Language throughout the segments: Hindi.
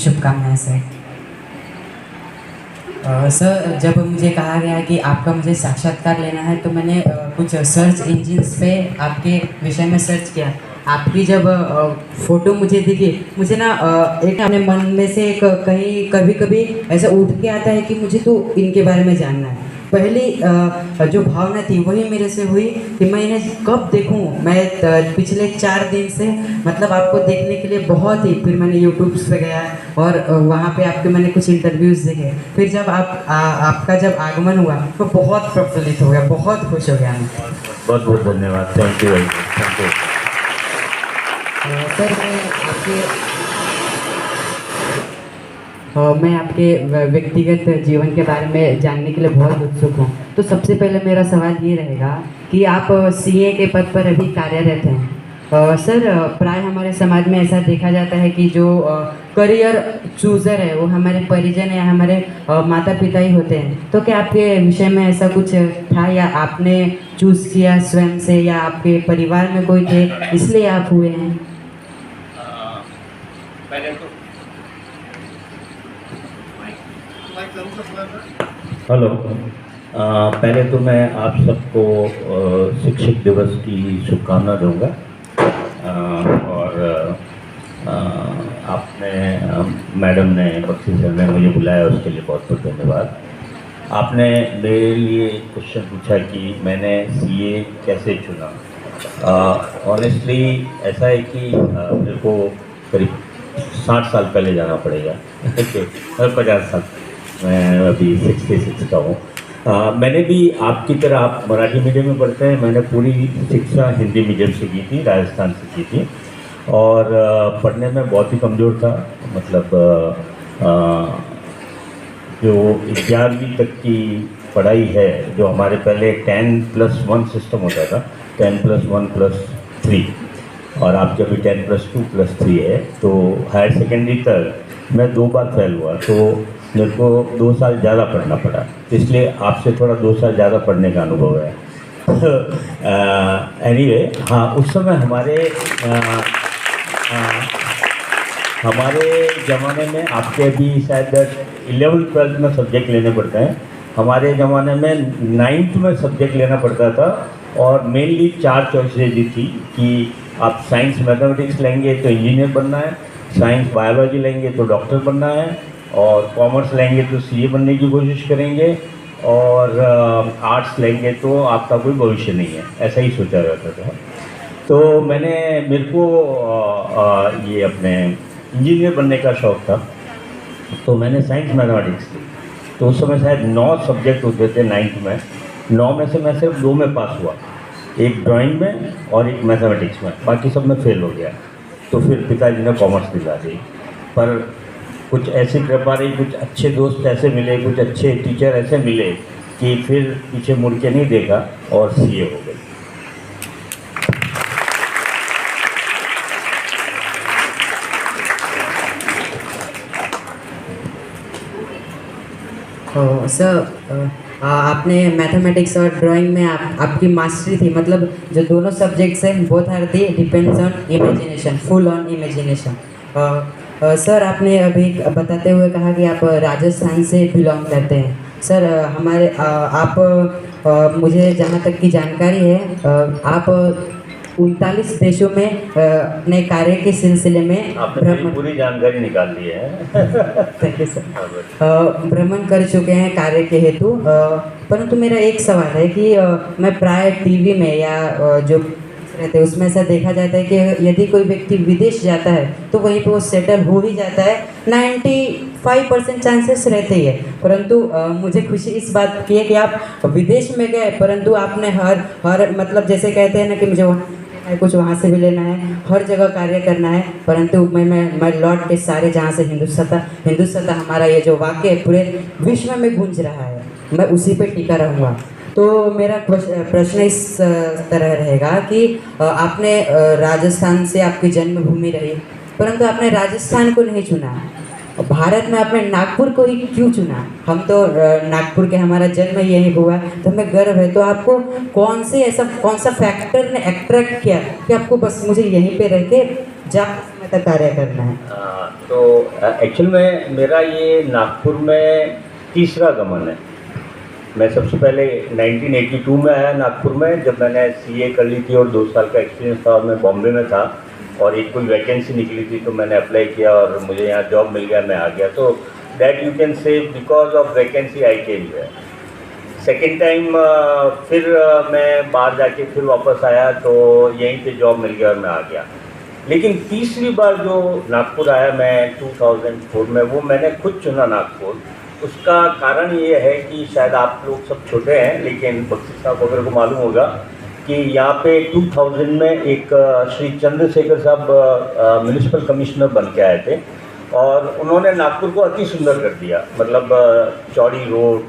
शुभकामनाएं सर। सर, जब मुझे कहा गया कि आपका मुझे साक्षात्कार लेना है तो मैंने कुछ सर्च इंजिन्स पे आपके विषय में सर्च किया। आपकी जब फ़ोटो मुझे दिखी, मुझे ना एक अपने मन में से एक कहीं कभी कभी ऐसा उठ के आता है कि मुझे तो इनके बारे में जानना है। पहली जो भावना थी वही मेरे से हुई कि मैं इन्हें कब देखूं। मैं पिछले 4 दिन से मतलब आपको देखने के लिए बहुत ही, फिर मैंने यूट्यूब पे गया और वहाँ पे आपके मैंने कुछ इंटरव्यूज़ देखे। फिर जब आपका जब आगमन हुआ तो बहुत प्रफुल्लित हो गया, बहुत खुश हो गया मैं। बहुत बहुत धन्यवाद। Thank you, thank you. Sir, मैं आपके व्यक्तिगत जीवन के बारे में जानने के लिए बहुत उत्सुक हूँ। तो सबसे पहले मेरा सवाल ये रहेगा कि आप सीए के पद पर अभी कार्यरत हैं। सर, प्राय हमारे समाज में ऐसा देखा जाता है कि जो करियर चूज़र है वो हमारे परिजन या हमारे माता पिता ही होते हैं। तो क्या आपके विषय में ऐसा कुछ था या आपने चूज़ किया स्वयं से या आपके परिवार में कोई थे इसलिए आप हुए हैं? हेलो। पहले तो मैं आप सबको शिक्षक दिवस की शुभकामना दूंगा। और आपने मैडम ने बख्शी सर ने मुझे बुलाया, उसके लिए बहुत बहुत धन्यवाद। आपने मेरे लिए क्वेश्चन पूछा कि मैंने सीए कैसे चुना। ऑनेस्टली ऐसा है कि मेरे को करीब 60 साल पहले जाना पड़ेगा। 50 साल, मैं अभी 66 का हूँ। मैंने भी आपकी तरह, आप मराठी मीडियम में पढ़ते हैं, मैंने पूरी शिक्षा हिंदी मीडियम से की थी, राजस्थान से की थी। और पढ़ने में बहुत ही कमज़ोर था। मतलब जो 11वीं तक की पढ़ाई है, जो हमारे पहले 10+1 सिस्टम होता था, 10+1+3, और आप जब भी 10+2+3 है, तो हायर सेकेंडरी तक मैं 2 बार फेल हुआ। तो मेरे को 2 साल ज़्यादा पढ़ना पड़ा, इसलिए आपसे थोड़ा 2 साल ज़्यादा पढ़ने का अनुभव है। एनीवे, हाँ, उस समय हमारे ज़माने में, आपके भी शायद 11th-12th में सब्जेक्ट लेने पड़ते हैं, हमारे ज़माने में 9th में सब्जेक्ट लेना पड़ता था। और मेनली 4 चॉइसेज थी कि आप साइंस मैथमेटिक्स लेंगे तो इंजीनियर बनना है, साइंस बायोलॉजी लेंगे तो डॉक्टर बनना है, और कॉमर्स लेंगे तो सीए बनने की कोशिश करेंगे, और आर्ट्स लेंगे तो आपका कोई भविष्य नहीं है, ऐसा ही सोचा जाता था। तो मेरे को ये अपने इंजीनियर बनने का शौक़ था, तो मैंने साइंस मैथमेटिक्स ली। तो उस समय शायद 9 सब्जेक्ट होते थे 9th में। 9 में से मैं सिर्फ 2 में पास हुआ, एक ड्राइंग में और एक मैथमेटिक्स में, बाकी सब में फेल हो गया। तो फिर पिताजी ने कॉमर्स दिला दी, पर कुछ ऐसी कृपा रही, कुछ अच्छे दोस्त ऐसे मिले, कुछ अच्छे टीचर ऐसे मिले कि फिर पीछे मुड़ के नहीं देखा और सीए हो गए। सर, आपने मैथमेटिक्स और ड्राइंग में आपकी मास्टरी थी, मतलब जो दोनों सब्जेक्ट्स हैं both are the depends on imagination, full on imagination. Sir, आपने अभी बताते हुए कहा कि आप राजस्थान से बिलोंग करते हैं। सर, मुझे जहाँ तक की जानकारी है, आप 39 देशों में अपने कार्य के सिलसिले में आपने पूरी जानकारी निकाल ली है। Thank you sir. भ्रमण कर चुके हैं कार्य के हेतु। परंतु मेरा एक सवाल है कि मैं प्राय टीवी में या जो रहते हैं उसमें ऐसा देखा जाता है कि यदि कोई व्यक्ति विदेश जाता है तो वहीं पे वो सेटल हो ही जाता है। 95% चांसेस रहते ही है। परंतु मुझे खुशी इस बात की है कि आप विदेश में गए, परंतु आपने हर मतलब जैसे कहते हैं ना कि मुझे कुछ वहाँ से भी लेना है, हर जगह कार्य करना है, परंतु मैं लौट के सारे जहाँ से हिंदुस्तान हमारा ये जो वाक्य है पूरे विश्व में गूंज रहा है, मैं उसी पे टिका रहूँगा। तो मेरा प्रश्न इस तरह रहेगा कि आपने राजस्थान से आपकी जन्मभूमि रही, परंतु आपने राजस्थान को नहीं चुना, भारत में आपने नागपुर को ही क्यों चुना? हम तो नागपुर के, हमारा जन्म यही हुआ, तो हमें गर्व है। तो आपको कौन सा फैक्टर ने अट्रैक्ट किया कि आपको बस मुझे यहीं पे रह के ज़्यादा समय तक कार्य करना है? तो एक्चुअल में मेरा ये नागपुर में तीसरा गमन है। मैं सबसे पहले 1982 में आया नागपुर में, जब मैंने सीए कर ली थी और 2 साल का एक्सपीरियंस था और मैं बॉम्बे में था और एक कोई वैकेंसी निकली थी तो मैंने अप्लाई किया और मुझे यहाँ जॉब मिल गया, मैं आ गया। तो that you can say because of vacancy I came here. Second time फिर मैं बाहर जाके फिर वापस आया तो यहीं पे जॉब मिल गया और मैं आ गया। लेकिन तीसरी बार जो नागपुर आया मैं 2004 में, वो मैंने खुद चुना नागपुर। उसका कारण ये है कि शायद आप लोग सब छोटे हैं लेकिन बख्शी साहब वगैरह को मालूम होगा कि यहाँ पे 2000 में एक श्री चंद्रशेखर साहब म्यूनिसिपल कमिश्नर बन के आए थे और उन्होंने नागपुर को अति सुंदर कर दिया। मतलब चौड़ी रोड,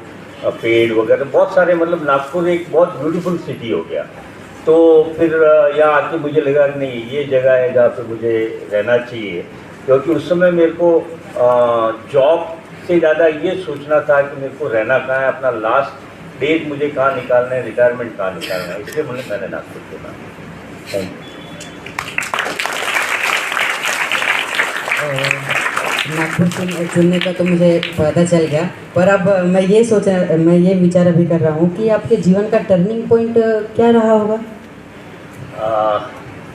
पेड़ वगैरह बहुत सारे, मतलब नागपुर एक बहुत ब्यूटीफुल सिटी हो गया। तो फिर यहाँ आके मुझे लगा कि नहीं, ये जगह है जहाँ पे मुझे रहना चाहिए, क्योंकि उस समय मेरे को जॉब से ज़्यादा ये सोचना था कि मेरे को रहना कहाँ है, अपना लास्ट डेज मुझे कहाँ निकालना है, रिटायरमेंट कहाँ निकालना है, इसलिए मैंने नागपुर चुना। Thank you. नागपुर चुनने का तो मुझे पता चल गया, पर अब मैं ये विचार अभी कर रहा हूँ कि आपके जीवन का टर्निंग पॉइंट क्या रहा होगा?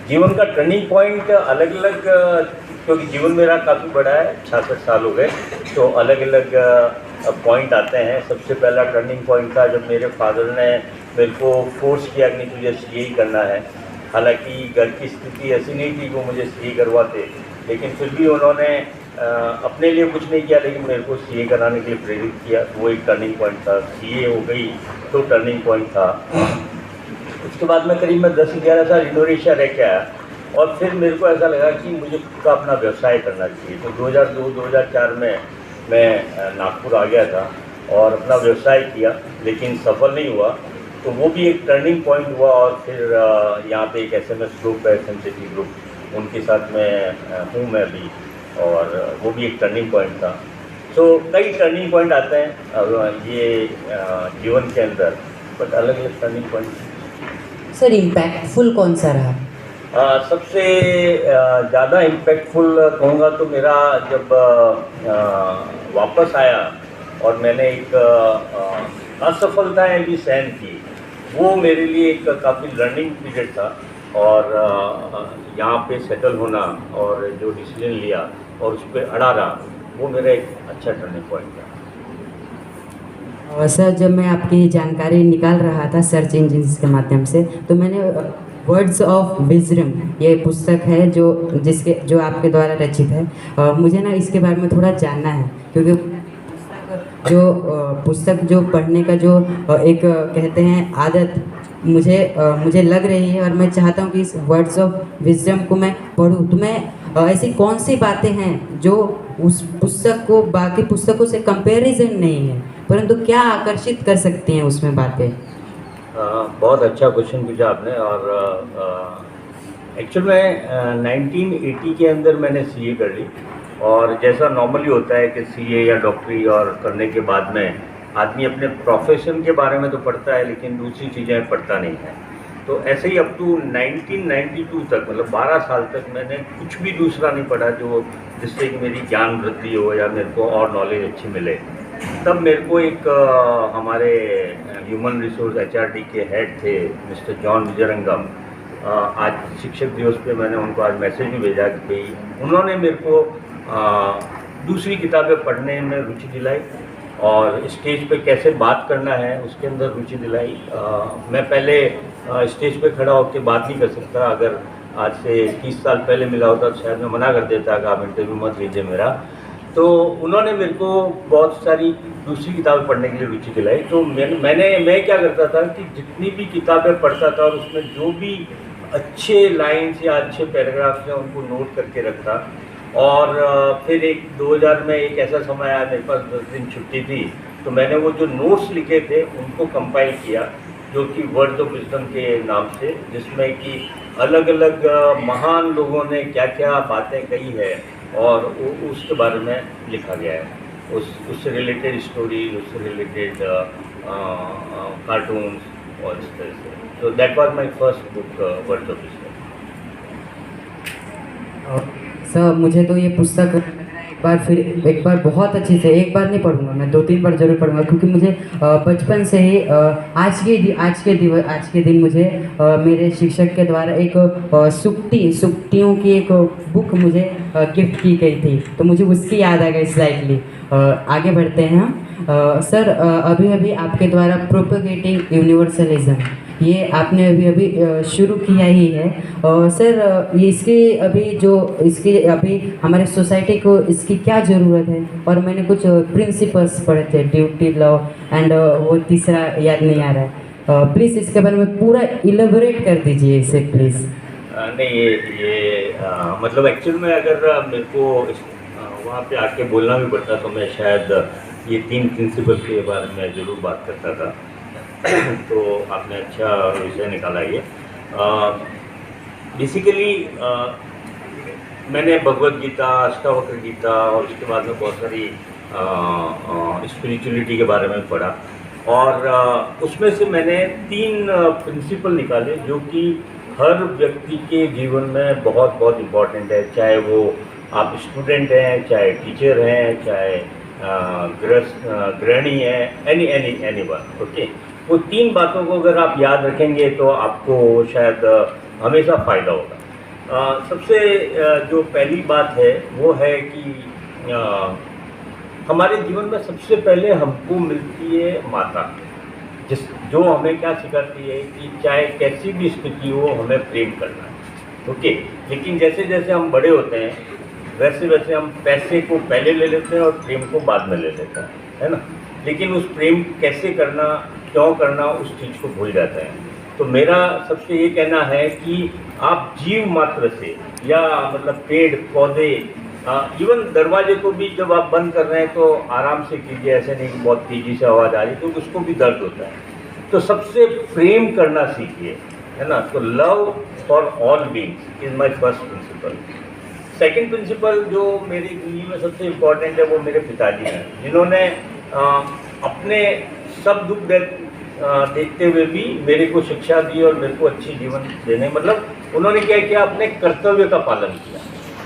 जीवन का टर्निंग पॉइंट अलग अलग, क्योंकि जीवन मेरा काफ़ी बड़ा है, 66 साल हो गए, तो अलग अलग पॉइंट आते हैं। सबसे पहला टर्निंग पॉइंट था जब मेरे फादर ने मेरे को फोर्स किया कि नहीं, तुझे सीए ही करना है। हालांकि घर की स्थिति ऐसी नहीं थी कि वो मुझे सीए करवाते, लेकिन फिर भी उन्होंने अपने लिए कुछ नहीं किया, लेकिन मेरे को सीए कराने के लिए प्रेरित किया। तो वो एक टर्निंग पॉइंट था। सीए हो गई तो टर्निंग पॉइंट था। उसके बाद मैं करीब 10-11 साल इंडोनेशिया रह के आया और फिर मेरे को ऐसा लगा कि मुझे खुद का अपना व्यवसाय करना चाहिए। तो 2002-2004 में मैं नागपुर आ गया था और अपना व्यवसाय किया, लेकिन सफल नहीं हुआ। तो वो भी एक टर्निंग पॉइंट हुआ। और फिर यहाँ पे एक SMS ग्रुप है, FMCG ग्रुप, उनके साथ में हूँ मैं भी, और वो भी एक टर्निंग पॉइंट था। तो कई टर्निंग पॉइंट आते हैं ये जीवन के अंदर, बट अलग अलग टर्निंग पॉइंट। सर, इम्पैक्टफुल कौन सा रहा? सबसे ज़्यादा इम्पैक्टफुल कहूँगा तो मेरा जब वापस आया और मैंने एक असफलताएं भी सहन की, वो मेरे लिए एक काफ़ी लर्निंग पीरियड था। और यहाँ पे सेटल होना और जो डिसीजन लिया और उस पर अड़ा रहा, वो मेरा एक अच्छा टर्निंग पॉइंट था। सर, जब मैं आपकी जानकारी निकाल रहा था सर्च इंजिन के माध्यम से, तो मैंने वर्ड्स ऑफ विजडम, ये पुस्तक है जो आपके द्वारा रचित है। मुझे ना इसके बारे में थोड़ा जानना है, क्योंकि पुस्तक जो पढ़ने का जो एक कहते हैं आदत मुझे लग रही है, और मैं चाहता हूँ कि इस वर्ड्स ऑफ विजडम को मैं पढूं। तो मैं ऐसी कौन सी बातें हैं जो उस पुस्तक को बाकी पुस्तकों से कंपैरिजन नहीं है, परंतु क्या आकर्षित कर सकती हैं उसमें बातें? बहुत अच्छा क्वेश्चन पूछा आपने। और एक्चुअल में 1980 के अंदर मैंने सीए कर ली, और जैसा नॉर्मली होता है कि सीए या डॉक्टरी और करने के बाद में आदमी अपने प्रोफेशन के बारे में तो पढ़ता है, लेकिन दूसरी चीज़ें पढ़ता नहीं है। तो ऐसे ही अप टू 1992 तक, मतलब 12 साल तक मैंने कुछ भी दूसरा नहीं पढ़ा जो जिससे कि मेरी ज्ञान वृद्धि हो या मेरे को और नॉलेज अच्छी मिले। तब मेरे को एक हमारे ह्यूमन रिसोर्स HRD के हेड थे मिस्टर जॉन विजयरंगम, आज शिक्षक दिवस पे मैंने उनको आज मैसेज भी भेजा कि भाई उन्होंने मेरे को दूसरी किताबें पढ़ने में रुचि दिलाई और स्टेज पे कैसे बात करना है उसके अंदर रुचि दिलाई। मैं पहले स्टेज पे खड़ा होकर बात नहीं कर सकता। अगर आज से 30 साल पहले मिला होता तो शायद मैं मना कर देता कि आप इंटरव्यू मत लीजिए मेरा। तो उन्होंने मेरे को बहुत सारी दूसरी किताबें पढ़ने के लिए रुचि दिलाई। तो मैं क्या करता था कि जितनी भी किताबें पढ़ता था और उसमें जो भी अच्छे लाइन्स या अच्छे पैराग्राफ्स हैं उनको नोट करके रखता। और फिर 2000 में एक ऐसा समय आया, मेरे पास 10 दिन छुट्टी थी, तो मैंने वो जो नोट्स लिखे थे उनको कंपाइल किया, जो कि वर्ड्स ऑफ विजडम के नाम से, जिसमें कि अलग अलग महान लोगों ने क्या क्या बातें कही है और उसके बारे में लिखा गया है। उससे रिलेटेड स्टोरीज, उससे रिलेटेड कार्टून्स और इस तरह से। तो that was my first book, words of wisdom. Sir मुझे तो ये पुस्तक एक बार बहुत अच्छे से एक बार नहीं पढ़ूंगा, मैं 2-3 बार जरूर पढ़ूंगा, क्योंकि मुझे बचपन से ही आज के दिन मुझे मेरे शिक्षक के द्वारा एक सुक्तियों की एक बुक मुझे गिफ्ट की गई थी, तो मुझे उसकी याद आ गई स्लाइटली। आगे बढ़ते हैं हम। सर अभी अभी आपके द्वारा प्रोपेगेटिंग यूनिवर्सलिज्म, ये आपने अभी अभी शुरू किया ही है। और सर ये इसकी अभी हमारे सोसाइटी को इसकी क्या ज़रूरत है? और मैंने कुछ प्रिंसिपल्स पढ़े थे, ड्यूटी, लव एंड वो तीसरा याद नहीं आ रहा है। प्लीज़ इसके बारे में पूरा इलेबोरेट कर दीजिए इसे प्लीज़। नहीं, मतलब एक्चुअल में अगर मेरे को वहाँ पे आके बोलना भी पड़ता तो मैं शायद ये 3 प्रिंसिपल के बारे में ज़रूर बात करता था। तो आपने अच्छा विषय निकाला ये। बेसिकली मैंने भगवत गीता, अष्टावक्र गीता और उसके बाद में बहुत सारी स्पिरिचुअलिटी के बारे में पढ़ा, और उसमें से मैंने 3 प्रिंसिपल निकाले जो कि हर व्यक्ति के जीवन में बहुत बहुत इम्पॉर्टेंट है, चाहे वो आप स्टूडेंट हैं, चाहे टीचर हैं, चाहे गृहिणी हैं, एनी वन। ओके, वो 3 बातों को अगर आप याद रखेंगे तो आपको शायद हमेशा फ़ायदा होगा। सबसे जो पहली बात है वो है कि हमारे जीवन में सबसे पहले हमको मिलती है माता, जो हमें क्या सिखाती है कि चाहे कैसी भी स्थिति हो हमें प्रेम करना है। ओके, लेकिन जैसे जैसे हम बड़े होते हैं वैसे वैसे हम पैसे को पहले ले लेते हैं और प्रेम को बाद में ले लेते हैं, है ना। लेकिन उस प्रेम कैसे करना, क्यों करना, उस चीज़ को भूल जाते हैं। तो मेरा सबसे ये कहना है कि आप जीव मात्र से, या मतलब पेड़ पौधे, इवन दरवाजे को भी जब आप बंद कर रहे हैं तो आराम से कीजिए, ऐसे नहीं कि बहुत तेज़ी से आवाज़ आ रही तो उसको भी दर्द होता है। तो सबसे प्रेम करना सीखिए, है ना। तो love for all beings is my first principle. Second principle जो मेरी ज़िंदगी में सबसे इम्पोर्टेंट है वो मेरे पिताजी हैं, जिन्होंने अपने सब दुख देखते हुए भी मेरे को शिक्षा दी और मेरे को अच्छी जीवन देने, मतलब उन्होंने क्या किया, अपने कर्तव्य का पालन किया।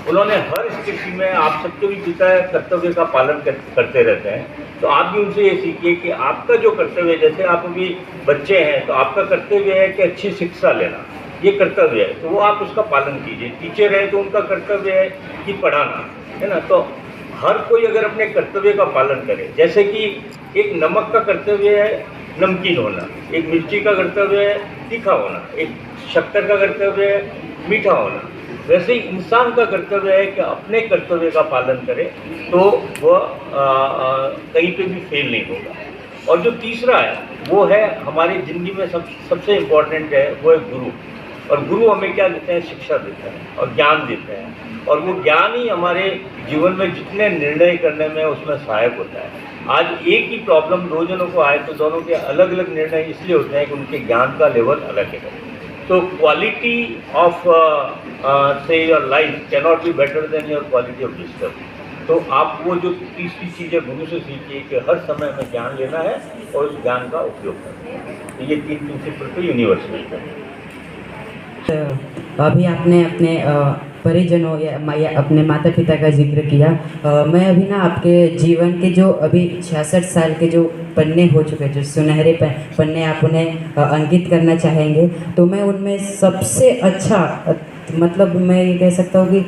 उन्होंने हर स्थिति में, आप सबके भी पिता कर्तव्य का पालन करते रहते हैं, तो आप भी उनसे ये सीखिए कि आपका जो कर्तव्य है, जैसे आप अभी बच्चे हैं तो आपका कर्तव्य है कि अच्छी शिक्षा लेना, ये कर्तव्य है, तो वो आप उसका पालन कीजिए। टीचर है तो उनका कर्तव्य है कि पढ़ाना, है ना। तो हर कोई अगर अपने कर्तव्य का पालन करे, जैसे कि एक नमक का कर्तव्य है नमकीन होना, एक मिर्ची का कर्तव्य है तीखा होना, एक शक्कर का कर्तव्य है मीठा होना, वैसे ही इंसान का कर्तव्य है कि अपने कर्तव्य का पालन करे तो वह कहीं पे भी फेल नहीं होगा। और जो तीसरा है वो है हमारी ज़िंदगी में सबसे इम्पोर्टेंट है, वो है गुरु। और गुरु हमें क्या देते हैं, शिक्षा देते हैं और ज्ञान देते हैं, और वो ज्ञान ही हमारे जीवन में जितने निर्णय करने में उसमें सहायक होता है। आज एक ही प्रॉब्लम 2 जनों को आए तो दोनों के अलग अलग निर्णय इसलिए होते हैं कि उनके ज्ञान का लेवल अलग है। तो क्वालिटी ऑफ से your life can not be better than your quality of wisdom. तो आप वो जो तीसरी चीज़ है गुरु से सीखिए कि हर समय हमें ज्ञान लेना है और उस ज्ञान का उपयोग करना है। तो ये 3 प्रिंसिपल तो यूनिवर्सल है। अभी आपने अपने परिजनों या अपने माता पिता का जिक्र किया। मैं अभी ना आपके जीवन के जो अभी 66 साल के जो पन्ने हो चुके, जो सुनहरे पन्ने आप उन्हें अंकित करना चाहेंगे, तो मैं उनमें सबसे अच्छा, मतलब मैं ये कह सकता हूँ कि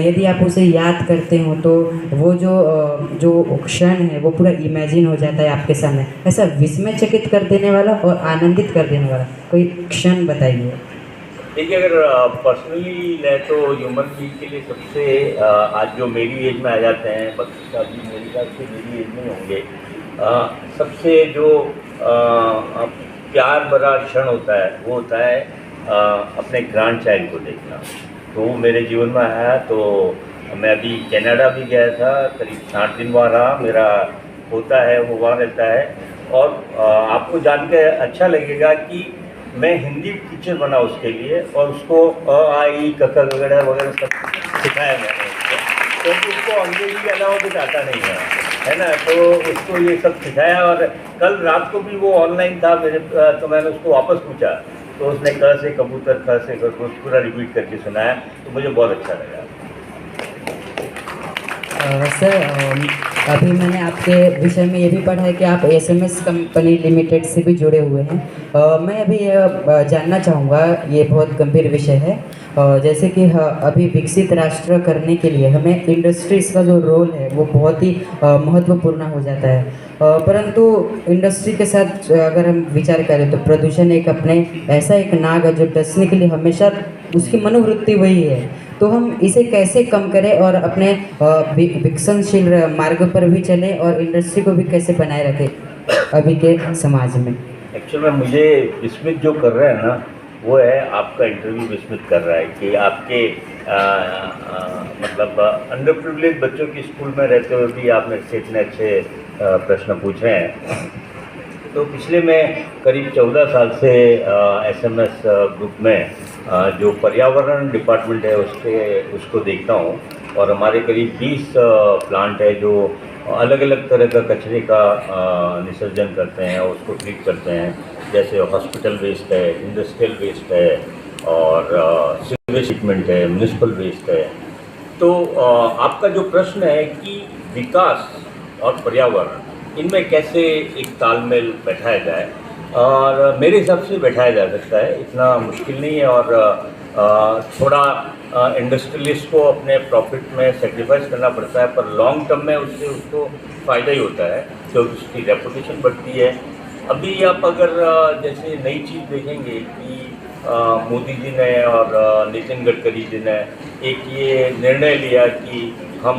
यदि आप उसे याद करते हो तो वो जो क्षण है वो पूरा इमेजिन हो जाता है आपके सामने। ऐसा विस्मयचकित कर देने वाला और आनंदित कर देने वाला कोई क्षण बताइए। देखिए, अगर पर्सनली ले तो ह्यूमन बीइंग के लिए सबसे आज जो मेरी एज में आ जाते हैं, बच्चे अभी मेरे ख्याल से मेरी एज में होंगे, सबसे जो प्यार भरा क्षण होता है वो होता है अपने ग्रैंड चाइल्ड को देखना। तो वो मेरे जीवन में आया। तो मैं अभी कनाडा भी गया था, करीब 60 दिन वहाँ रहा। मेरा पोता है वो वहाँ रहता है, और आपको जान के अच्छा लगेगा कि मैं हिंदी टीचर बना उसके लिए, और उसको अ आ ई क ख वगैरह सब सिखाया मैंने उसको, क्योंकि उसको अंग्रेजी के अलावा कुछ आता नहीं है ना। तो उसको ये सब सिखाया, और कल रात को भी वो ऑनलाइन था मेरे, तो मैंने उसको वापस पूछा तो उसने क से कबूतर, ख से खरगोश पूरा रिपीट करके सुनाया, तो मुझे बहुत अच्छा लगा। सर, अभी मैंने आपके विषय में ये भी पढ़ा है कि आप एसएमएस कंपनी लिमिटेड से भी जुड़े हुए हैं। मैं अभी जानना चाहूँगा, ये बहुत गंभीर विषय है। जैसे कि अभी विकसित राष्ट्र करने के लिए हमें इंडस्ट्रीज़ का जो रोल है वो बहुत ही महत्वपूर्ण हो जाता है। परंतु इंडस्ट्री के साथ अगर हम विचार करें तो प्रदूषण एक अपने ऐसा एक नाग है जो डसने के लिए हमेशा उसकी मनोवृत्ति वही है। तो हम इसे कैसे कम करें और अपने विकसनशील मार्ग पर भी चलें और इंडस्ट्री को भी कैसे बनाए रखें अभी के समाज में? एक्चुअल में मुझे विस्मित जो कर रहा है ना, वो है आपका इंटरव्यू विस्मित कर रहा है कि आपके मतलब अंडर प्रिविलेज बच्चों की स्कूल में रहते हुए भी आप मेरे से इतने अच्छे प्रश्न पूछ रहे हैं। तो पिछले मैं करीब 14 साल से एसएमएस ग्रुप में जो पर्यावरण डिपार्टमेंट है उसको देखता हूँ, और हमारे करीब 20 प्लांट है जो अलग अलग तरह का कचरे का निसर्जन करते हैं और उसको ट्रीट करते हैं। जैसे हॉस्पिटल वेस्ट है, इंडस्ट्रियल वेस्ट है, और सीवेज ट्रीटमेंट है, म्यूनिसिपल वेस्ट है। तो आपका जो प्रश्न है कि विकास और पर्यावरण इनमें कैसे एक तालमेल बैठाया जाए, और मेरे हिसाब से बैठाया जा सकता है, इतना मुश्किल नहीं है। और थोड़ा इंडस्ट्रियलिस्ट को अपने प्रॉफिट में सेक्रीफाइस करना पड़ता है, पर लॉन्ग टर्म में उससे उसको फ़ायदा ही होता है, क्योंकि उसकी रेपुटेशन बढ़ती है। अभी आप अगर जैसे नई चीज़ देखेंगे कि मोदी जी ने और नितिन गडकरी जी ने एक ये निर्णय लिया कि हम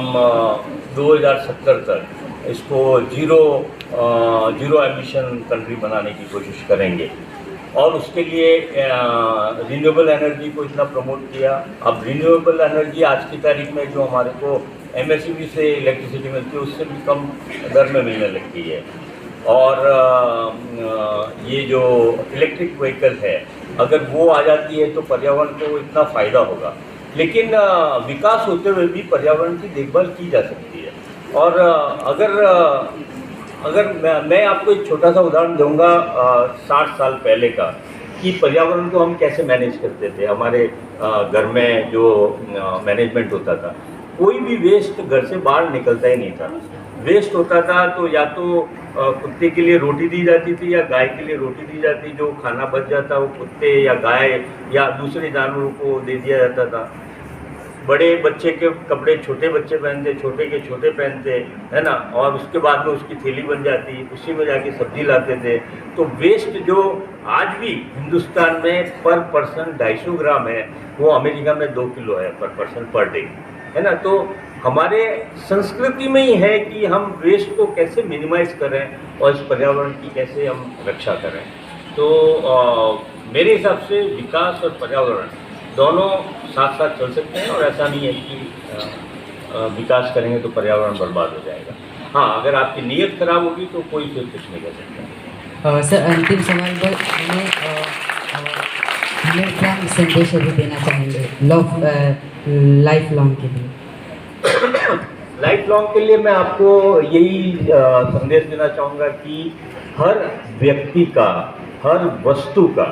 2070 तक इसको जीरो एमिशन कंट्री बनाने की कोशिश करेंगे, और उसके लिए रिन्यूएबल एनर्जी को इतना प्रमोट किया। अब रिन्यूएबल एनर्जी आज की तारीख में जो हमारे को एमएसईबी से इलेक्ट्रिसिटी मिलती है उससे भी कम दर में मिलने लगती है। और ये जो इलेक्ट्रिक व्हीकल है, अगर वो आ जाती है तो पर्यावरण को इतना फ़ायदा होगा। लेकिन विकास होते हुए भी पर्यावरण की देखभाल की जा सकती है। और अगर मैं आपको एक छोटा सा उदाहरण दूंगा 60 साल पहले का, कि पर्यावरण को हम कैसे मैनेज करते थे। हमारे घर में जो मैनेजमेंट होता था, कोई भी वेस्ट घर से बाहर निकलता ही नहीं था। वेस्ट होता था तो या तो कुत्ते के लिए रोटी दी जाती थी या गाय के लिए रोटी दी जाती, जो खाना बच जाता वो कुत्ते या गाय या दूसरे जानवरों को दे दिया जाता था। बड़े बच्चे के कपड़े छोटे बच्चे पहनते, छोटे के छोटे पहनते, है ना, और उसके बाद में उसकी थैली बन जाती, उसी में जाके सब्जी लाते थे। तो वेस्ट जो आज भी हिंदुस्तान में पर पर्सन 250 ग्राम है, वो अमेरिका में 2 किलो है पर पर्सन पर डे, है ना। तो हमारे संस्कृति में ही है कि हम वेस्ट को कैसे मिनिमाइज करें और इस पर्यावरण की कैसे हम रक्षा करें। तो मेरे हिसाब से विकास और पर्यावरण दोनों साथ साथ चल सकते हैं, और ऐसा नहीं है कि विकास करेंगे तो पर्यावरण बर्बाद हो जाएगा। हाँ, अगर आपकी नीयत खराब होगी तो कोई फिर कुछ नहीं कर सकता। सर, अंतिम सवाल पर हमें क्या संदेश अभी देना चाहेंगे लाइफ लॉन्ग के लिए? लाइफ लॉन्ग के लिए मैं आपको यही संदेश देना चाहूँगा कि हर व्यक्ति का, हर वस्तु का,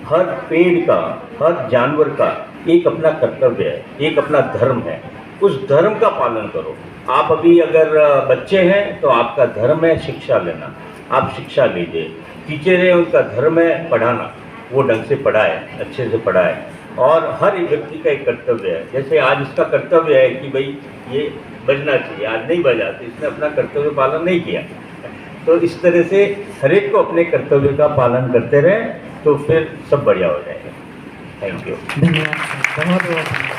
हर पेड़ का, हर जानवर का एक अपना कर्तव्य है, एक अपना धर्म है। उस धर्म का पालन करो। आप अभी अगर बच्चे हैं तो आपका धर्म है शिक्षा लेना, आप शिक्षा लीजिए। टीचर है, उनका धर्म है पढ़ाना, वो ढंग से पढ़ाए, अच्छे से पढ़ाए। और हर एक व्यक्ति का एक कर्तव्य है। जैसे आज इसका कर्तव्य है कि भाई ये बजना चाहिए, आज नहीं बजा तो इसने अपना कर्तव्य पालन नहीं किया। तो इस तरह से हर एक को अपने कर्तव्य का पालन करते रहें, तो फिर सब बढ़िया हो जाएगा। Thank you. धन्यवाद सर, बहुत बहुत